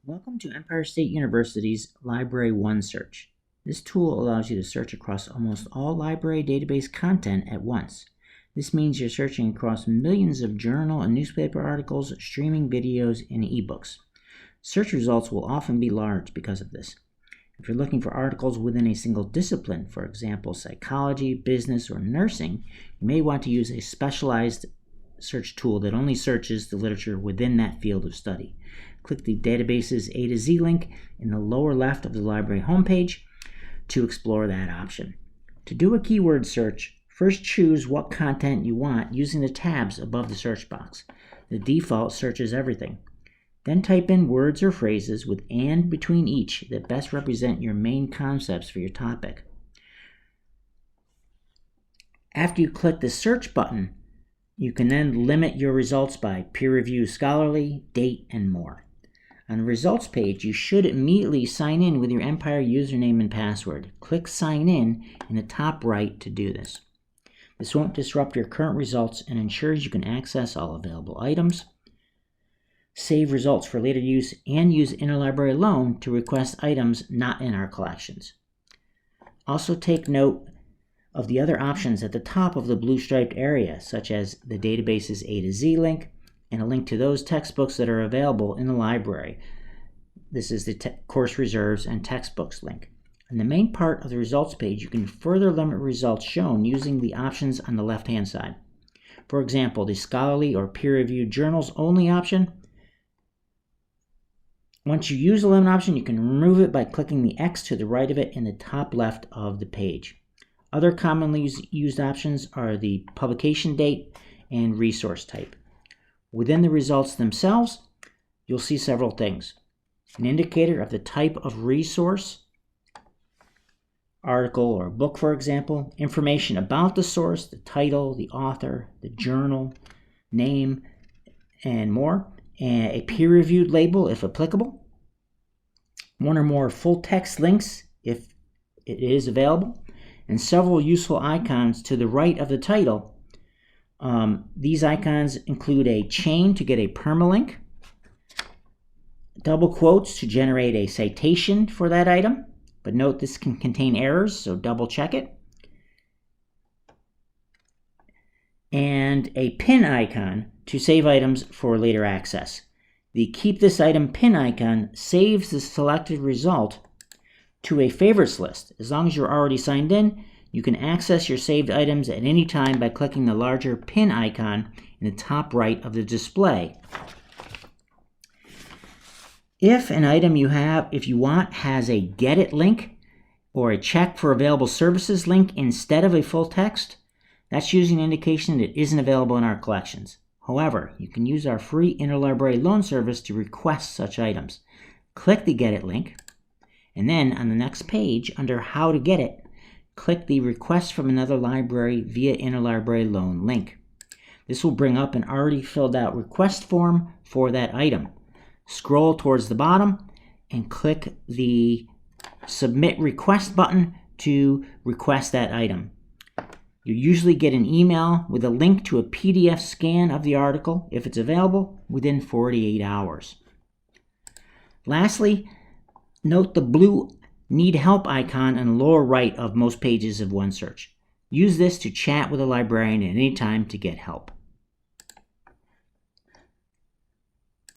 Welcome to Empire State University's Library OneSearch. This tool allows you to search across almost all library database content at once. This means you're searching across millions of journal and newspaper articles, streaming videos, and ebooks. Search results will often be large because of this. If you're looking for articles within a single discipline, for example, psychology, business, or nursing, you may want to use a specialized search tool that only searches the literature within that field of study. Click the database's A to Z link in the lower left of the library homepage to explore that option. To do a keyword search, first choose what content you want using the tabs above the search box. The default searches everything. Then type in words or phrases with "and" between each that best represent your main concepts for your topic. After you click the search button, you can then limit your results by peer review, scholarly, date, and more. On the results page, you should immediately sign in with your Empire username and password. Click Sign In the top right to do this. This won't disrupt your current results and ensures you can access all available items, save results for later use, and use interlibrary loan to request items not in our collections. Also take note of the other options at the top of the blue striped area, such as the database's A to Z link and a link to those textbooks that are available in the library. This is the course reserves and textbooks link. On the main part of the results page, you can further limit results shown using the options on the left-hand side. For example, the scholarly or peer-reviewed journals only option. Once you use the limit option, you can remove it by clicking the X to the right of it in the top left of the page. Other commonly used options are the publication date and resource type. Within the results themselves, you'll see several things. An indicator of the type of resource, article or book, for example, information about the source, the title, the author, the journal, name, and more, and a peer-reviewed label if applicable, one or more full-text links if it is available, and several useful icons to the right of the title. These icons include a chain to get a permalink, double quotes to generate a citation for that item, but note this can contain errors, so double check it, and a pin icon to save items for later access. The Keep This Item pin icon saves the selected result to a favorites list. As long as you're already signed in, you can access your saved items at any time by clicking the larger pin icon in the top right of the display. If an item if you want, has a Get It link or a Check for Available Services link instead of a full text, that's usually an indication that it isn't available in our collections. However, you can use our free interlibrary loan service to request such items. Click the Get It link, and then on the next page, under How to Get It, click the Request from Another Library via Interlibrary Loan link. This will bring up an already filled out request form for that item. Scroll towards the bottom and click the Submit Request button to request that item. You usually get an email with a link to a PDF scan of the article, if it's available, within 48 hours. Lastly, note the blue Need Help icon on the lower right of most pages of OneSearch. Use this to chat with a librarian at any time to get help.